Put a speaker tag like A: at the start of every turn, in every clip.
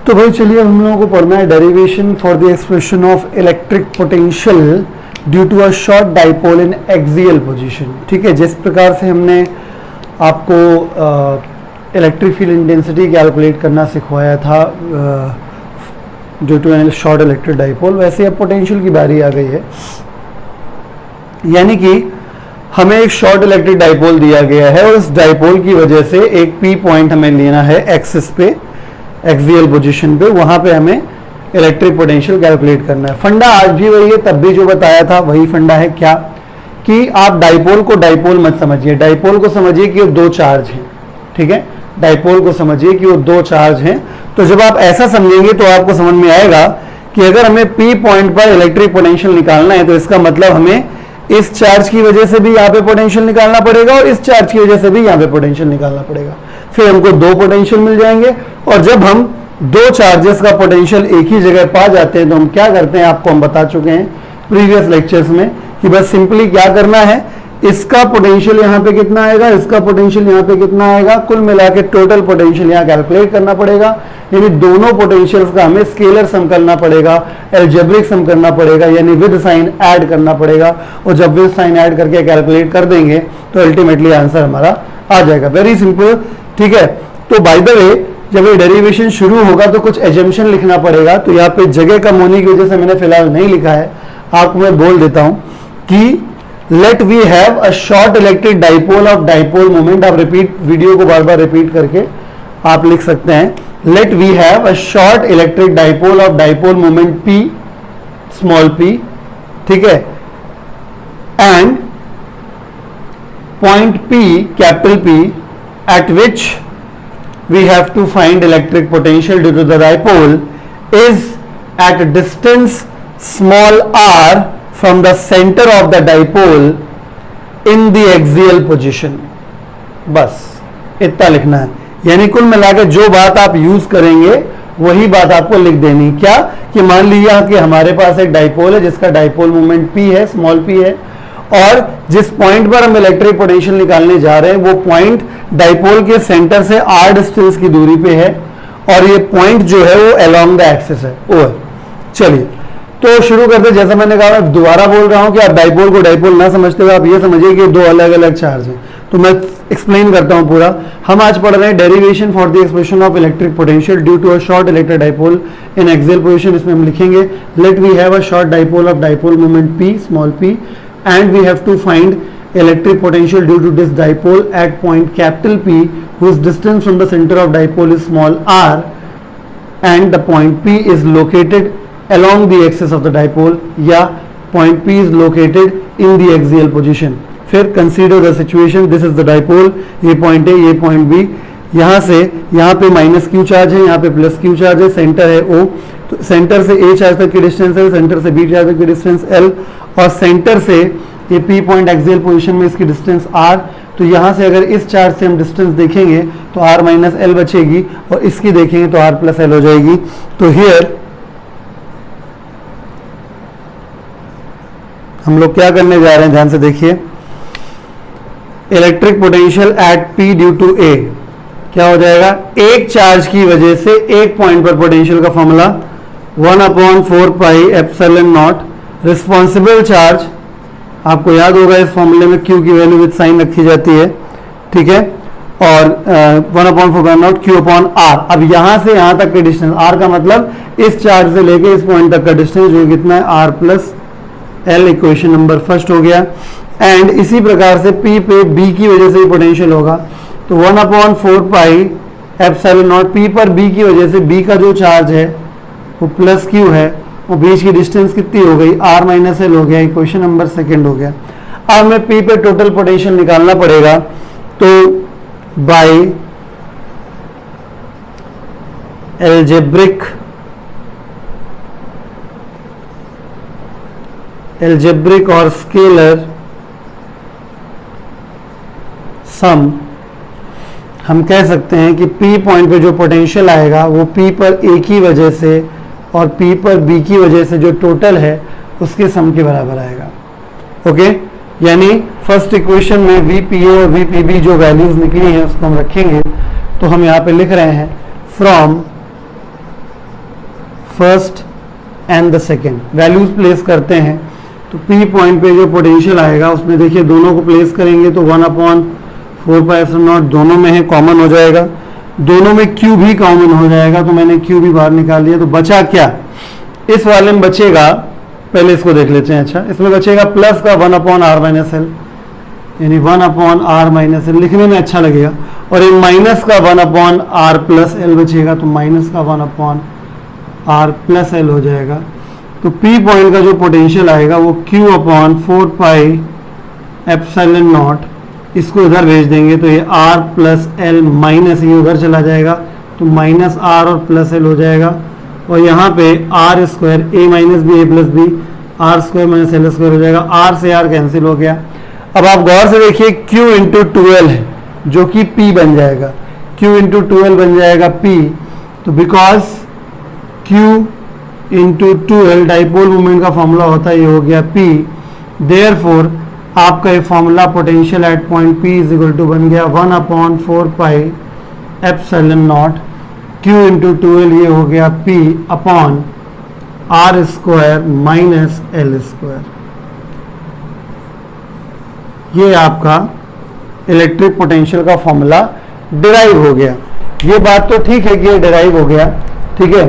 A: तो भाई चलिए हम लोगों को पढ़ना है derivation for the expression of electric potential due to a short dipole in axial position. ठीक है, जिस प्रकार से हमने आपको इलेक्ट्रिक फील्ड इंटेंसिटी कैलकुलेट करना सिखवाया था due to an short electric dipole, वैसे अब पोटेंशियल की बारी आ गई है। यानी कि हमें एक शॉर्ट इलेक्ट्रिक डाइपोल दिया गया है और इस डाइपोल की वजह से एक पी पॉइंट हमें लेना है एक्सिस पे, एक्सियल पोजीशन पे, वहां पे हमें इलेक्ट्रिक पोटेंशियल कैलकुलेट करना है। फंडा आज भी वही है, तब भी जो बताया था वही फंडा है। क्या कि आप डाइपोल को डाइपोल मत समझिए, डाइपोल को समझिए कि वो दो चार्ज हैं। ठीक है, डाइपोल को समझिए कि वो दो चार्ज हैं। तो जब आप ऐसा समझेंगे तो आपको समझ में आएगा कि अगर हमें पी पॉइंट पर इलेक्ट्रिक पोटेंशियल निकालना है तो इसका मतलब हमें इस चार्ज की वजह से भी यहाँ पे पोटेंशियल निकालना पड़ेगा और इस चार्ज की वजह से भी यहाँ पे पोटेंशियल निकालना पड़ेगा। फिर हमको दो पोटेंशियल मिल जाएंगे और जब हम दो चार्जेस का पोटेंशियल एक ही जगह पा जाते हैं तो हम क्या करते हैं, आपको हम बता चुके हैं प्रीवियस लेक्चर्स में कि बस सिंपली क्या करना है, इसका पोटेंशियल यहाँ पे कितना आएगा, इसका पोटेंशियल यहाँ पे कितना आएगा, कुल मिला के टोटल पोटेंशियल यहाँ कैलकुलेट करना पड़ेगा। यानी दोनों पोटेंशियल्स का हमें स्केलर सम करना पड़ेगा, एल्जेब्रिक सम करना पड़ेगा, यानी विद साइन ऐड करना पड़ेगा। और जब विद साइन ऐड करके कैलकुलेट कर देंगे तो अल्टीमेटली आंसर हमारा आ जाएगा। Very simple. ठीक है, तो बाय द वे जब ये डेरिवेशन शुरू होगा तो कुछ एजम्पशन लिखना पड़ेगा। तो यहाँ पे जगह कम होने की वजह से मैंने फिलहाल नहीं लिखा है, आपको मैं बोल देता हूं कि let we have a short electric dipole of dipole moment. आप रिपीट, वीडियो को बार बार रिपीट करके आप लिख सकते हैं, let we have a short electric dipole of dipole moment P, small p। ठीक है, and point P, capital P, at which we have to find electric potential due to the dipole is at a distance small r from the center of the dipole in the axial position। बस इतना लिखना है। यानी कुल मिलाकर जो बात आप यूज करेंगे वही बात आपको लिख देनी। क्या कि मान लीजिए कि हमारे पास एक डाइपोल है जिसका डाइपोल मोमेंट P है, स्मॉल p है, और जिस पॉइंट पर हम इलेक्ट्रिक पोटेंशियल निकालने जा रहे हैं वो पॉइंट डाइपोल के सेंटर से r डिस्टेंस की दूरी पे है और ये पॉइंट जो है वो अलोंग द एक्सिस है, ओ है। चलिए तो शुरू करते हैं। जैसा मैंने कहा, मैं दोबारा बोल रहा हूं कि आप डाइपोल को डाइपोल ना समझते हुए आप ये समझिए कि दो अलग अलग चार्ज हैं। तो मैं एक्सप्लेन करता हूं पूरा। हम आज पढ़ रहे हैं derivation for the expression of electric potential due to a short electric dipole in axial position. इसमें हम लिखेंगे let we have a short dipole of dipole moment P, small p, and we have to find electric potential due to this dipole at point capital P whose distance from the center of dipole is small r and the point P is located along the axis of the dipole, या point P is located in the axial position। फिर consider the situation, this is the dipole, ये point A, ये point B, यहाँ से यहाँ पे minus Q charge है, यहाँ पे प्लस Q चार्ज है, सेंटर है O, तो सेंटर से A चार्ज तक की डिस्टेंस है, सेंटर से B चार्ज तक की डिस्टेंस L, और सेंटर से ये P पॉइंट एक्सियल पोजीशन में इसकी डिस्टेंस R। तो यहाँ से अगर इस चार्ज से हम डिस्टेंस देखेंगे तो R माइनस L बचेगी और इसकी देखेंगे तो R प्लस L हो जाएगी। तो हियर हम लोग क्या करने जा रहे हैं, ध्यान से देखिए। Electric potential at P due to A क्या हो जाएगा, एक चार्ज की वजह से एक पॉइंट पर पोटेंशियल का formula 1/4 pi epsilon not, responsible charge आपको याद होगा इस फॉर्मूले में Q की वैल्यू विद साइन रखी जाती है। ठीक है, और 1/4 नॉट Q अपॉन R। अब यहां से यहां तक की डिस्टेंस, R का मतलब इस चार्ज से लेके इस पॉइंट तक का डिस्टेंस जो कितना है, R plus L। Equation number first हो गया। एंड इसी प्रकार से P पे B की वजह से ही पोटेंशियल होगा, तो 1/4 पाई एप्सिलॉन नॉट P पर B की वजह से B का जो चार्ज है वो प्लस Q है, वो बीच की डिस्टेंस कितनी हो गई, R माइनस L हो गया। इक्वेशन नंबर सेकंड हो गया। अब हमें P पे टोटल पोटेंशियल निकालना पड़ेगा, तो बाय एल्जेब्रिक और स्केलर सम हम कह सकते हैं कि P पॉइंट पे जो पोटेंशियल आएगा वो P पर A की वजह से और P पर B की वजह से जो टोटल है उसके सम के बराबर आएगा। ओके, यानी फर्स्ट इक्वेशन में VPA और VPB जो वैल्यूज निकली हैं उसको हम रखेंगे। तो हम यहाँ पे लिख रहे हैं from first and the second, values place करते हैं तो P पॉइंट पे जो पोटेंशियल आएगा उसमें देखिए दोनों को प्लेस करेंगे तो 1/4πε0 दोनों में है, कॉमन हो जाएगा, दोनों में Q भी कॉमन हो जाएगा, तो मैंने Q भी बाहर निकाल दिया। तो बचा क्या, इस वाले में बचेगा, पहले इसको देख लेते हैं। अच्छा, इसमें बचेगा प्लस का 1/r-l, यानी 1/r-l लिखने में अच्छा लगेगा, और ये माइनस का 1/r+l बचेगा, तो माइनस का 1/r+l हो जाएगा। तो P पॉइंट का जो पोटेंशियल आएगा वो Q/4πε0, इसको इधर भेज देंगे तो ये r+l माइनस ये उधर चला जाएगा, तो माइनस r और प्लस l हो जाएगा, और यहाँ पे r square a minus B a plus B r square minus l square हो जाएगा, r से r कैंसिल हो गया। अब आप गौर से देखिए Q इंटू 2l है जो कि P बन जाएगा, Q इंटू 2l बन जाएगा P, तो because Q into 2l dipole moment का फॉर्मूला होता है, ये हो गया P, देयरफॉर आपका ये formula potential at point P is equal to बन गया 1/4πε0 Q इंटू 2l, ये हो गया P upon r square minus l square. ये आपका इलेक्ट्रिक पोटेंशियल का फॉर्मूला डिराइव हो गया। ये बात तो ठीक है कि ये डिराइव हो गया, ठीक है,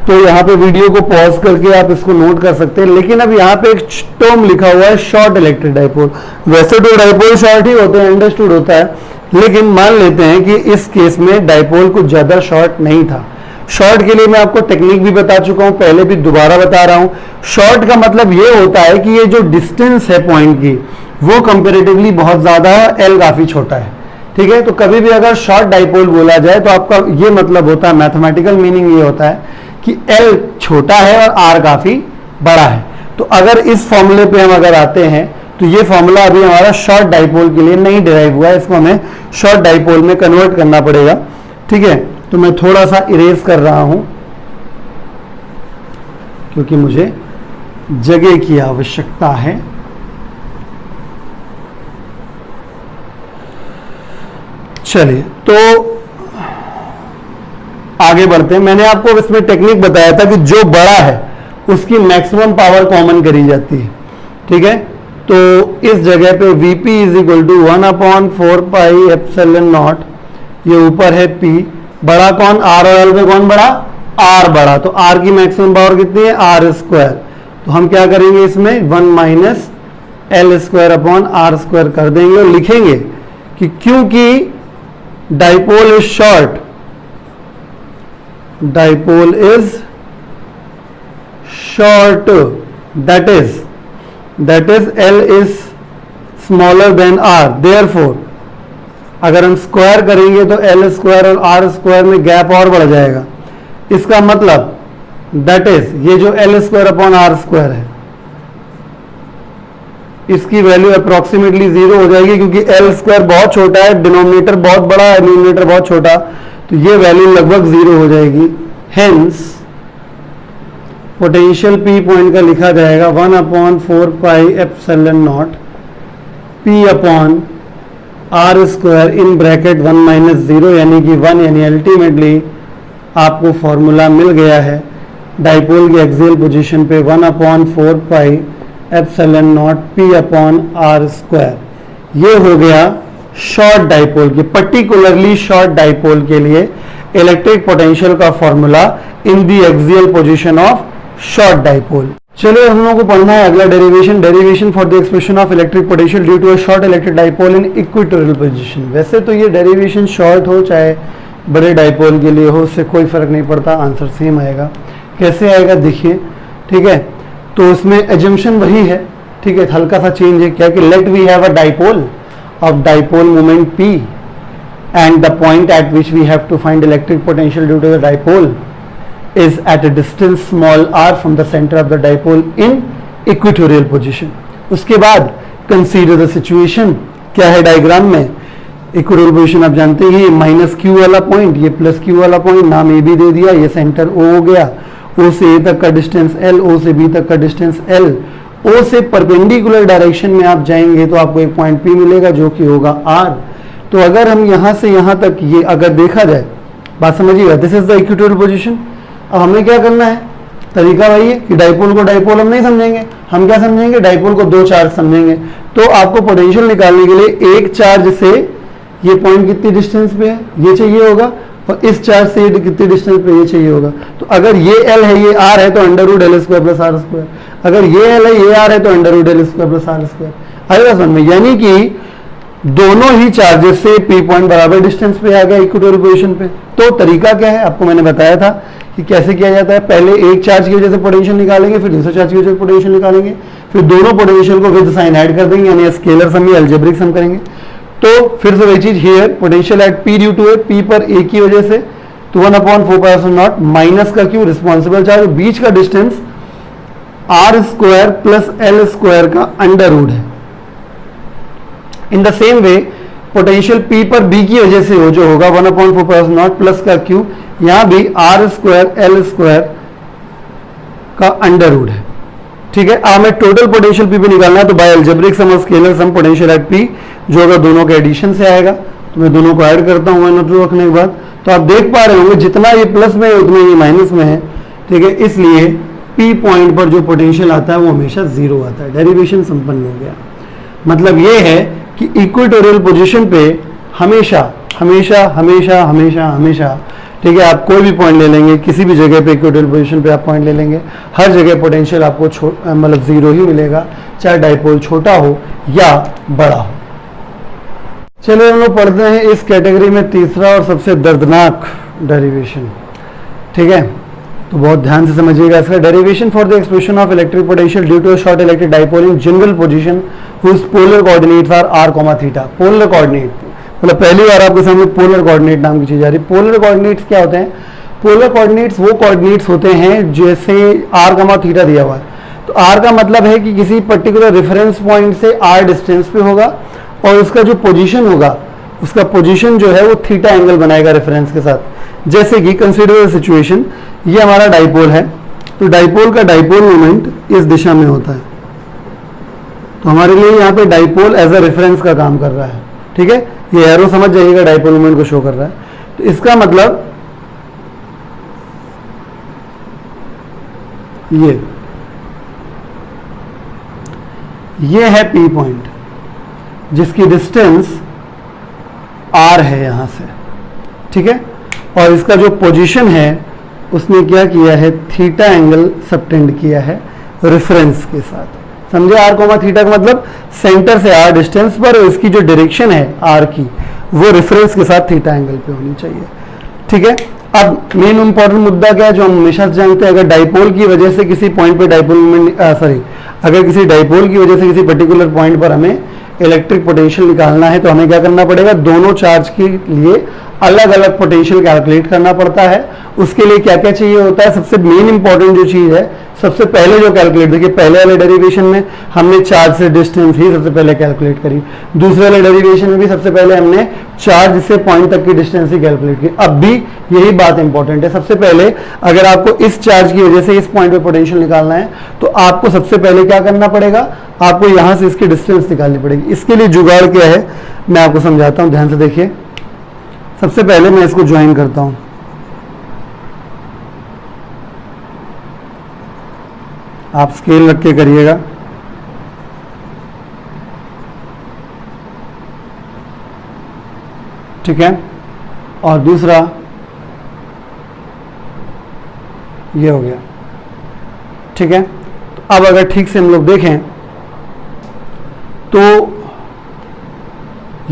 A: तो यहाँ पे वीडियो को पॉज करके आप इसको नोट कर सकते हैं। लेकिन अब यहाँ पे एक टर्म लिखा हुआ है शॉर्ट इलेक्ट्रिक डाइपोल, वैसे तो डाइपोल शॉर्ट ही होते हैं, अंडरस्टूड होता है, लेकिन मान लेते हैं कि इस केस में डाइपोल कुछ ज्यादा शॉर्ट नहीं था। शॉर्ट के लिए मैं आपको टेक्निक भी बता चुका हूं, पहले भी दोबारा बता रहा हूं। शॉर्ट का मतलब ये होता है कि ये जो डिस्टेंस है पॉइंट की वो कंपेरेटिवली बहुत ज्यादा है, एल काफी छोटा है, ठीक है। तो कभी भी अगर शॉर्ट डाइपोल बोला जाए तो आपका ये मतलब होता है, मैथमेटिकल मीनिंग ये होता है कि एल छोटा है और आर काफी बड़ा है। तो अगर इस फॉर्मूले पे हम अगर आते हैं तो ये फॉर्मूला अभी हमारा शॉर्ट डाइपोल के लिए नहीं डिराइव हुआ है, इसको हमें शॉर्ट डाइपोल में कन्वर्ट करना पड़ेगा, ठीक है। तो मैं थोड़ा सा इरेज कर रहा हूं क्योंकि मुझे जगह की आवश्यकता है। चलिए तो आगे बढ़ते हैं। मैंने आपको इसमें टेक्निक बताया था कि जो बड़ा है उसकी मैक्सिमम पावर कॉमन करी जाती है, ठीक है। तो इस जगह पे Vp इज इक्वल टू 1/4πε0, ये ऊपर है P, बड़ा कौन, R और L में कौन बड़ा, R बड़ा, तो R की मैक्सिमम पावर कितनी है, R स्क्वायर। तो हम क्या करेंगे इसमें 1 minus L square upon R square कर देंगे और लिखेंगे कि क्योंकि dipole is short, dipole is short, that is L is smaller than R, therefore अगर हम स्क्वायर करेंगे तो L स्क्वायर और R स्क्वायर में गैप और बढ़ जाएगा। इसका मतलब दैट इज ये जो L square upon R square है इसकी वैल्यू अप्रोक्सीमेटली 0 हो जाएगी, क्योंकि L स्क्वायर बहुत छोटा है, डिनोमिनेटर बहुत बड़ा है, न्यूमरेटर बहुत छोटा, तो ये वैल्यू लगभग 0 हो जाएगी। हेंस पोटेंशियल P पॉइंट का लिखा जाएगा 1/4πε0 P upon R square in bracket 1 minus 0 यानी कि 1, यानी अल्टीमेटली आपको फॉर्मूला मिल गया है डाइपोल की एक्सियल पोजीशन पे 1/4πε0 P अपॉन R स्क्वायर। ये हो गया शॉर्ट डाइपोल के, पर्टिकुलरली शॉर्ट डाइपोल के लिए इलेक्ट्रिक पोटेंशियल का formula in the axial position of short dipole. चलिए हम लोगों को पढ़ना है अगला derivation for the expression of electric potential due to a short electric dipole in equatorial position. वैसे तो ये डेरिवेशन शॉर्ट हो चाहे बड़े डाइपोल के लिए हो, उससे कोई फर्क नहीं पड़ता, आंसर सेम आएगा। कैसे आएगा देखिए, ठीक है। तो उसमें एजम्पशन वही है, ठीक है, हल्का सा चेंज है, क्या कि let we have a dipole of dipole moment P and the point at which we have to find electric potential due to the dipole is at a distance small r from the center of the dipole in equatorial position। उसके बाद consider the situation, क्या है diagram में, equatorial position आप जानते ही, minus Q वाला point, ये plus Q वाला पॉइंट, नाम A भी दे दिया, ये सेंटर O हो गया, O से A तक का डिस्टेंस L, O से B तक का डिस्टेंस L, O से परपेंडिकुलर डायरेक्शन में आप जाएंगे तो आपको एक पॉइंट P मिलेगा जो कि होगा R। तो अगर हम यहाँ से यहाँ तक ये अगर देखा जाए, बात समझिएगा, this is the equatorial position. अब हमें क्या करना है, तरीका वही है कि डाइपोल को डाइपोल हम नहीं समझेंगे, हम क्या समझेंगे, डाइपोल को दो चार्ज समझेंगे। तो आपको पोटेंशियल निकालने के लिए एक चार्ज से ये पॉइंट कितनी डिस्टेंस पे है ये चाहिए होगा, और इस चार्ज से ये कितनी डिस्टेंस पे ये चाहिए होगा। तो अगर ये L है ये R है तो under root L square plus R square, अगर ये L है ये R है तो under root L square plus R square. आएगा समझ में, यानी कि दोनों ही चार्जेस से P पॉइंट बराबर डिस्टेंस पे आ गया इक्वेटोरियल पोजीशन पे। तो तरीका क्या है, आपको मैंने बताया था कि कैसे किया जाता है। पहले एक चार्ज की वजह से पोटेंशियल निकालेंगे, फिर दूसरे चार्ज की वजह से पोटेंशियल निकालेंगे, फिर दोनों पोटेंशियल को विद साइन ऐड कर देंगे, यानी स्केलर सम या अलजेब्रिक सम करेंगे। तो फिर से वही चीज here, potential at P due to A, P पर A की वजह से तो 1/4π0 माइनस का क्यू रिस्पॉन्सिबल चार्ज, बीच का distance R square plus L square का अंडर रूट है। In the same way potential P पर B की वजह से हो जो होगा 1/4π0 प्लस का क्यू, यहां भी R स्क्वायर L स्क्वायर का अंडर रूट है। ठीक है, अब हमें टोटल पोटेंशियल P पे निकालना है, तो बाय अलजेब्रिक सम और scalar sum potential at P जो होगा दोनों के एडिशन से आएगा। तो मैं दोनों को ऐड करता हूं 1 और 2 रखने के बाद। तो आप देख पा रहे होंगे जितना ये प्लस में है उतना ये माइनस में है। ठीक है, इसलिए P पॉइंट पर जो पोटेंशियल आता है वो हमेशा जीरो आता है। डेरिवेशन संपन्न हो गया। मतलब ये है कि इक्वेटोरियल पोजीशन पे हमेशा हमेशा हमेशा हमेशा हमेशा, ठीक है, आप कोई भी पॉइंट ले लेंगे, किसी भी जगह पे इक्वेटोरियल पोजीशन पे आप पॉइंट ले लेंगे, हर जगह पोटेंशियल आपको मतलब जीरो ही मिलेगा, चाहे डाइपोल छोटा हो या बड़ा हो। चलिए हम लोग पढ़ते हैं इस कैटेगरी में तीसरा और सबसे दर्दनाक डेरिवेशन। ठीक है, तो बहुत ध्यान से समझिएगा इसका। Derivation for the expression of electric potential due to a short electric dipole in general position whose polar coordinates are r, theta. Polar coordinate मतलब पहली बार आपके सामने पोलर कोऑर्डिनेट नाम की चीज आ रही है। पोलर कोऑर्डिनेट्स क्या होते हैं? पोलर कोऑर्डिनेट्स वो कोऑर्डिनेट्स होते हैं जैसे r, थीटा दिया हुआ है, तो r का मतलब है कि किसी पर्टिकुलर रेफरेंस पॉइंट से r डिस्टेंस पे होगा और उसका जो पोजीशन होगा, उसका पोजीशन जो है वो थीटा एंगल बनाएगा रेफरेंस के साथ। जैसे कि कंसीडर सिचुएशन, ये हमारा डाइपोल है, तो डाइपोल का डाइपोल मोमेंट इस दिशा में होता है, तो हमारे लिए यहाँ पे डाइपोल एज अ रेफरेंस का काम कर रहा है। ठीक है, ये एरो समझ जाइएगा डाइपोल मोमेंट को शो कर रहा है। तो इसका मतलब ये है P पॉइंट जिसकी डिस्टेंस R है यहां से। ठीक है, और इसका जो पोजीशन है उसने क्या किया है, थीटा एंगल सबटेंड किया है रेफरेंस के साथ। समझे, r, थीटा का मतलब सेंटर से r डिस्टेंस पर, और इसकी जो डायरेक्शन है r की वो रेफरेंस के साथ थीटा एंगल पे होनी चाहिए। ठीक है, अब मेन इंपॉर्टेंट मुद्दा क्या है जो हम हमेशा से जानते हैं, अगर डाइपोल की वजह से किसी पॉइंट पे डाइपोल मोमेंट अगर किसी डाइपोल की वजह से किसी पर्टिकुलर पॉइंट पर हमें इलेक्ट्रिक पोटेंशियल निकालना है, तो हमें क्या करना पड़ेगा, दोनों चार्ज के लिए अलग अलग पोटेंशियल कैलकुलेट करना पड़ता है। उसके लिए क्या क्या चाहिए होता है, सबसे मेन इंपॉर्टेंट जो चीज है, सबसे पहले जो कैलकुलेट, देखिए पहले वाले डेरिवेशन में हमने चार्ज से डिस्टेंस ही सबसे पहले कैलकुलेट करी, दूसरे वाले डेरिवेशन में भी सबसे पहले हमने चार्ज से पॉइंट तक की डिस्टेंस ही कैलकुलेट की। अब भी यही बात इंपॉर्टेंट है, सबसे पहले अगर आपको इस चार्ज की वजह से इस पॉइंट पे पोटेंशियल निकालना है, तो आपको सबसे पहले क्या करना पड़ेगा, आपको यहां से इसकी डिस्टेंस निकालनी पड़ेगी। इसके लिए जुगाड़ क्या है मैं आपको समझाता हूं, ध्यान से देखिए। सबसे पहले मैं इसको ज्वाइन करता हूं, आप स्केल रख के करिएगा। ठीक है, और दूसरा ये हो गया। ठीक है, तो अब अगर ठीक से हम लोग देखें तो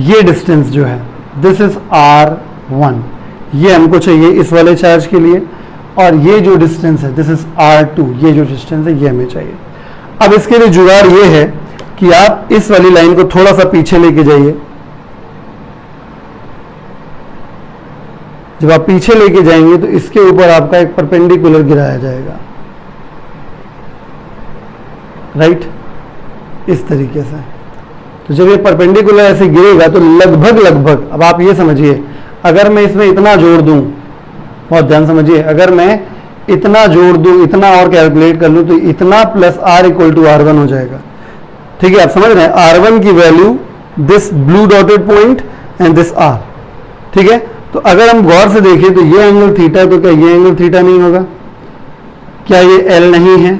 A: ये डिस्टेंस जो है दिस इज R1, ये हमको चाहिए इस वाले चार्ज के लिए, और ये जो डिस्टेंस है दिस इज R2, ये जो डिस्टेंस है ये हमें चाहिए। अब इसके लिए जुगाड़ ये है कि आप इस वाली लाइन को थोड़ा सा पीछे लेके जाइए। जब आप पीछे लेके जाएंगे तो इसके ऊपर आपका एक परपेंडिकुलर गिराया जाएगा, राइट, इस तरीके से। तो जब ये परपेंडिकुलर ऐसे गिरेगा तो लगभग अब आप ये समझिए, अगर मैं इसमें इतना जोड़ दूं, बहुत ध्यान समझिए, अगर मैं इतना जोड़ दूं, इतना और कैलकुलेट कर लूं, तो इतना plus R equal to R1 हो जाएगा। ठीक है, आप समझ रहे हैं, R1 की value this blue dotted point and this R। ठीक है, तो अगर हम गौर से देखें तो ये एंगल थीटा है, तो क्या ये एंगल थीटा नहीं होगा? क्या ये L नहीं है?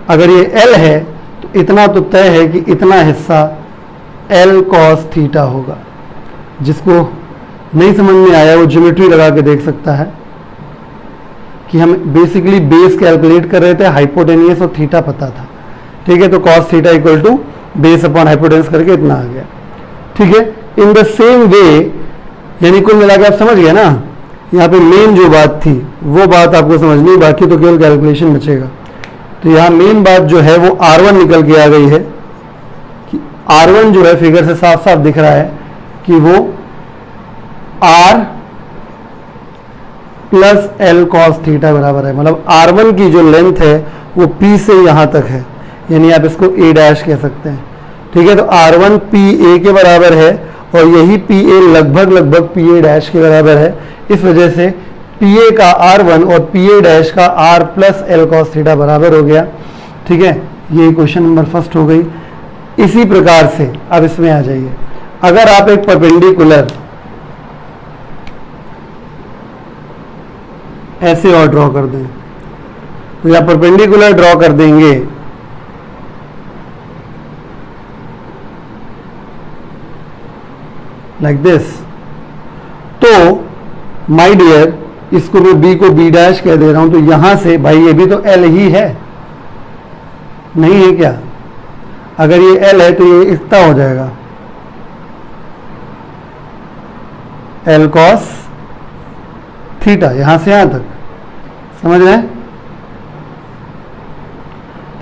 A: अगर ये L है तो इतना तो तय है कि इतना हिस्सा L cos थीटा होगा। जिसको नहीं समझ में आया वो ज्योमेट्री लगा के देख सकता है कि हम बेसिकली बेस कैलकुलेट कर रहे थे, हाइपोटेनियस और थीटा पता था। ठीक है, तो cos theta equal to base upon hypotenuse करके इतना आ गया। ठीक है, इन द सेम वे, यानी कुल मिला के आप समझ गए ना, यहाँ पे मेन जो बात थी वो बात आपको समझनी, बाकी तो केवल कैलकुलेशन बचेगा। तो यहाँ मेन बात जो है वो R1 निकल के आ गई है कि R1 जो है फिगर से साफ साफ दिख रहा है कि वो R plus L cos theta बराबर है। मतलब R1 की जो लेंथ है वो P से यहाँ तक है, यानी आप इसको A डैश कह सकते हैं। ठीक है, तो R1 PA के बराबर है और यही PA लगभग PA डैश के बराबर है। इस वजह से PA का R1 और PA डैश का R plus L cos theta बराबर हो गया। ठीक है, ये क्वेश्चन नंबर फर्स्ट हो गई। इसी प्रकार से अब इसमें आ जाइए, अगर आप एक परपेंडिकुलर ऐसे और ड्रॉ कर दें, तो या परपेंडिकुलर ड्रॉ कर देंगे लाइक दिस, तो माय डियर इसको मैं B को B डैश कह दे रहा हूं। तो यहां से भाई ये भी तो L ही है, नहीं है क्या? अगर ये L है तो ये इतना हो जाएगा L cos थीटा, यहां से यहां तक, समझ रहे हैं?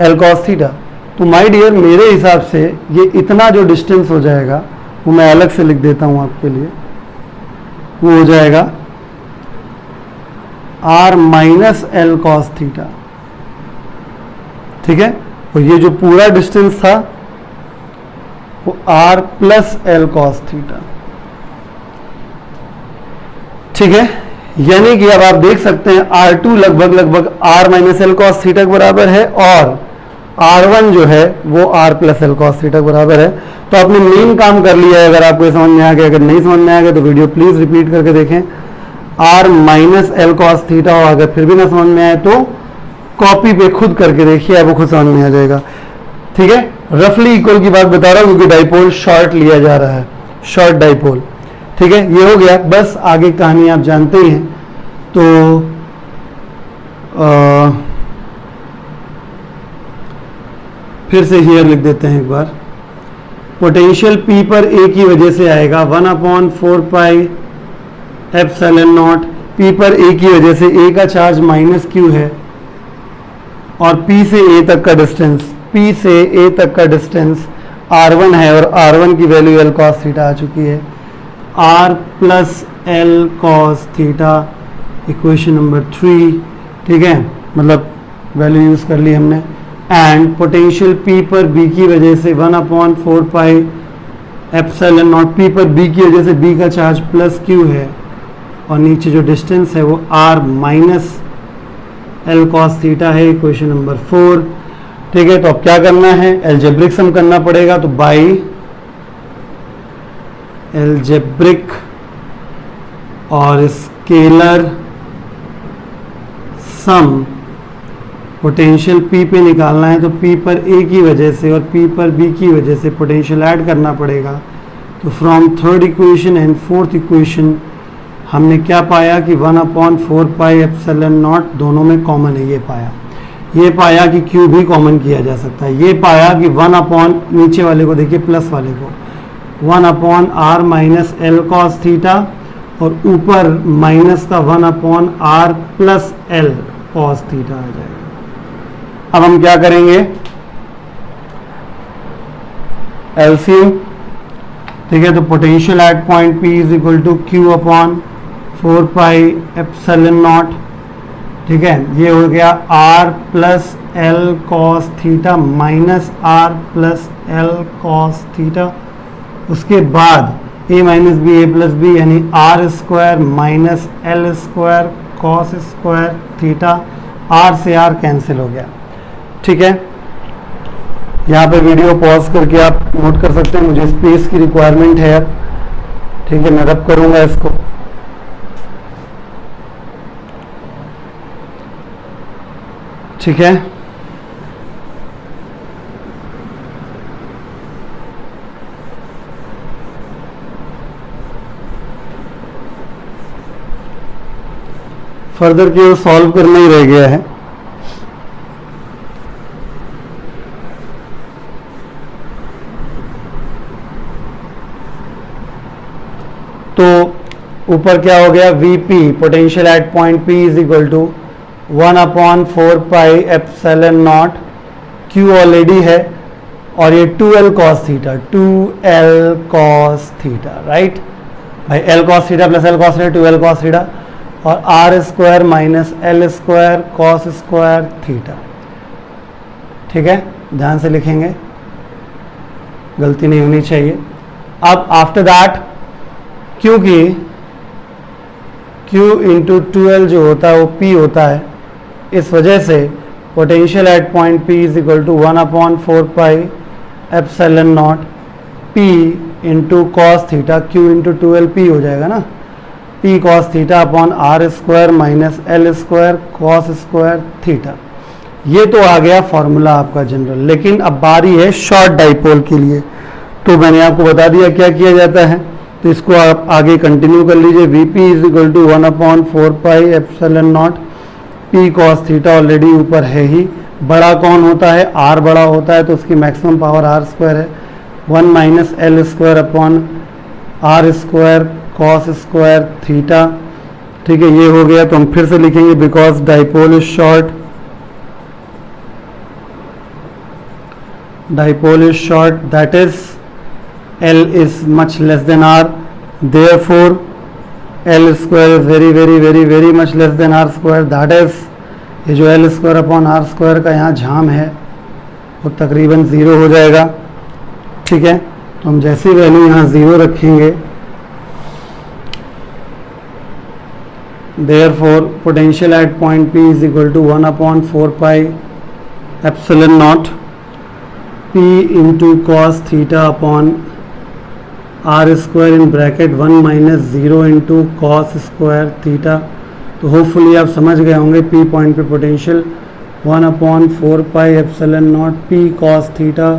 A: L cos theta. तो माय डियर मेरे हिसाब से ये इतना जो डिस्टेंस हो जाएगा वो मैं अलग से लिख देता हूं आपके लिए, वो हो जाएगा R minus L cos theta. ठीक है, और ये जो पूरा डिस्टेंस था वो R plus L cos theta. ठीक है, यानी कि अब आप देख सकते हैं R2 लगभग R minus L cos theta के बराबर है और R1 जो है वो R plus L cos theta के बराबर है। तो आपने मेन काम कर लिया है। अगर आपको ये समझ में आ गया, अगर नहीं समझ में आ गया तो वीडियो प्लीज रिपीट करके देखें। R minus L cos theta, और अगर फिर भी ना समझ में आए तो कॉपी पे खुद करके देखिए, आपको खुद समझ में आ जाएगा। ठीक है, रफली इक्वल की बात बता रहा हूं क्योंकि डाइपोल शॉर्ट लिया जा रहा है, शॉर्ट डाइपोल। ठीक है, ये हो गया। बस आगे कहानी आप जानते ही हैं। तो फिर से हियर लिख देते हैं एक बार। पोटेंशियल P पर A की वजह से आएगा 1/4 पाई एप्सिलॉन नॉट। P पर A की वजह से A का चार्ज माइनस Q है और P से A तक का डिस्टेंस, P से A तक का डिस्टेंस R1 है और R1 की वैल्यू L cos थीटा आ चुकी है। R plus L cos theta, equation number 3। ठीक है, मतलब वैल्यू यूज कर ली हमने। एंड पोटेंशियल P पर B की वजह से 1/4 पाई एप्सिलॉन नॉट, P पर B की वजह से B का चार्ज प्लस Q है और नीचे जो डिस्टेंस है वो R minus L cos theta है, इक्वेशन नंबर 4। ठीक है, तो अब क्या करना है? एल्जेब्रिक सम करना पड़ेगा। तो बाई एल्जेब्रिक और स्केलर सम पोटेंशियल P पे निकालना है। तो P पर A की वजह से और P पर B की वजह से पोटेंशियल ऐड करना पड़ेगा। तो from third equation and fourth equation हमने क्या पाया कि 1/4 पाई एप्सिलॉन नॉट दोनों में कॉमन है। ये पाया कि Q भी कॉमन किया जा सकता है। ये पाया कि 1/ नीचे वाले को देखिए प्लस वाले को 1/R minus L cos theta और ऊपर माइनस का 1/R plus L cos theta आ जाएगा। अब हम क्या करेंगे? एलसीएम। ठीक है, तो potential at point P is equal to Q/4 pi epsilon naught. ठीक है, ये हो गया R plus L cos theta minus R plus L cos theta. उसके बाद A minus B A plus B यानी R square minus L square cos square theta. R से R cancel हो गया। ठीक है, यहाँ पे वीडियो पॉज करके आप नोट कर सकते हैं। मुझे स्पेस की रिक्वायरमेंट है अब। ठीक है, मैं रब करूंगा इसको। ठीक है। फर्दर केवल सॉल्व करना ही रह गया है। तो ऊपर क्या हो गया, Vp potential at point P is equal to 1/4 pi epsilon nought, Q already है, और ये 2L cos theta, 2L cos theta, right भाई, L cos theta plus L cos theta 2L cos theta, और R square minus L square cos square theta. ठीक है, ध्यान से लिखेंगे, गलती नहीं होनी चाहिए। अब आफ्टर दैट, क्योंकि Q इंटू 2L जो होता है वो P होता है, इस वजह से potential at point P is equal to 1/4 pi epsilon nought P into cos theta, Q into 2L P हो जाएगा ना, P cos theta upon R square minus L square cos square theta. ये तो आ गया फॉर्मूला आपका general. लेकिन अब बारी है शॉर्ट डाइपोल के लिए, तो मैंने आपको बता दिया क्या किया जाता है, तो इसको आप आगे कंटिन्यू कर लीजिए। Vp is equal to 1/4 pi epsilon nought P cos theta already ऊपर है ही, बड़ा कौन होता है, R बड़ा होता है, तो उसकी मैक्सिमम पावर R स्क्वायर है, 1 minus L square upon R square cos square theta. ठीक है, ये हो गया। तो हम फिर से लिखेंगे because dipole is short, dipole is short, that is L is much less than R, therefore L square is very very very very much less than R square, that is ये जो L square upon R square का यहाँ झाम है वो तकरीबन 0 हो जाएगा। ठीक है, तो हम जैसी वैल्यू यहाँ 0 रखेंगे, therefore potential at point P is equal to 1/4 pi epsilon naught P into cos theta upon R square in bracket 1 minus 0 into cos square theta. तो होपफुली आप समझ गए होंगे, P पॉइंट पे potential 1/4 pi epsilon nought P cos theta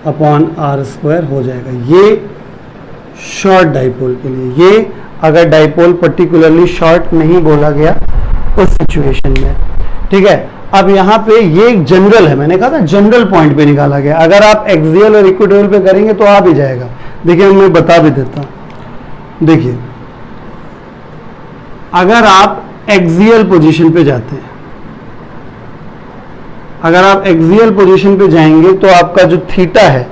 A: upon R square हो जाएगा। ये short dipole के लिए, ये अगर डाइपोल पर्टिकुलरली शॉर्ट नहीं बोला गया उस सिचुएशन में। ठीक है, अब यहाँ पे ये एक जनरल है, मैंने कहा था जनरल पॉइंट पे निकाला गया। अगर आप एक्सियल और इक्वेटोरियल पे करेंगे तो आ भी जाएगा। देखिए मैं बता भी देता हूं, देखिए अगर आप एक्सियल पोजीशन पे जाते हैं, अगर आप एक्सियल पोजीशन पे जाएंगे तो आपका जो थीटा है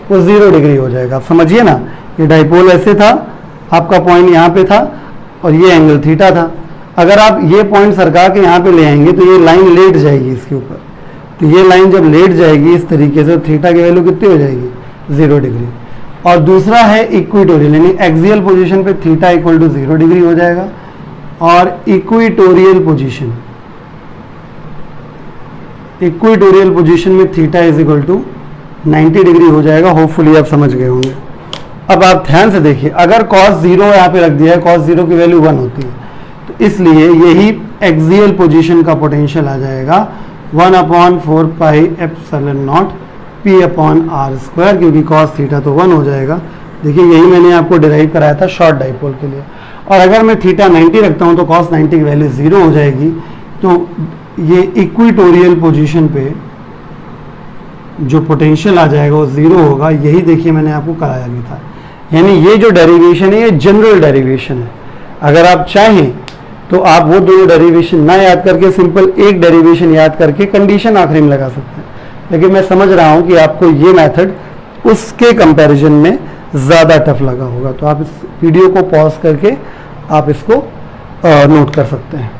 A: वो 0 डिग्री हो जाएगा। आप समझिए ना, ये डाइपोल ऐसे था, आपका पॉइंट यहाँ पे था और ये एंगल थीटा था। अगर आप ये पॉइंट सरका के यहाँ पे ले आएंगे तो ये लाइन लेट जाएगी इसके ऊपर, तो ये लाइन जब लेट जाएगी इस तरीके से, थीटा की वैल्यू कितनी हो जाएगी, 0 डिग्री। और दूसरा है इक्वेटोरियल, यानी एक्सियल पोजीशन पे थीटा इक्वल टू 0 डिग्री हो जाएगा, और इक्वेटोरियल पोजीशन में theta is equal to 90 degree हो जाएगा। होपफुली आप समझ गए होंगे। अब आप ध्यान से देखिए, अगर cos 0 यहाँ पे रख दिया है, cos 0 की वैल्यू 1 होती है, तो इसलिए यही एक्सियल पोजीशन का पोटेंशियल आ जाएगा 1/4 pi epsilon nought P upon R square, क्योंकि cos थीटा तो 1 हो जाएगा। देखिए यही मैंने आपको डिराइव कराया था शॉर्ट डाइपोल के लिए। और अगर मैं थीटा 90 रखता हूँ तो cos 90 की वैल्यू 0 हो जाएगी। तो ये इक्वेटोरियल पोजीशन पे जो पोटेंशियल आ जाएगा वो 0 होगा। यही देखिए मैंने आपको कराया भी था। यानी ये जो डेरिवेशन है ये जनरल डेरिवेशन है। अगर आप चाहें तो आप वो दोनों डेरिवेशन ना याद करके सिंपल एक डेरिवेशन याद करके कंडीशन आखिरी में लगा सकते हैं, लेकिन मैं समझ रहा हूं कि आपको ये मेथड उसके कंपैरिजन में ज़्यादा टफ लगा होगा। तो आप इस वीडियो को पॉज करके आप इसको नोट कर सकते हैं।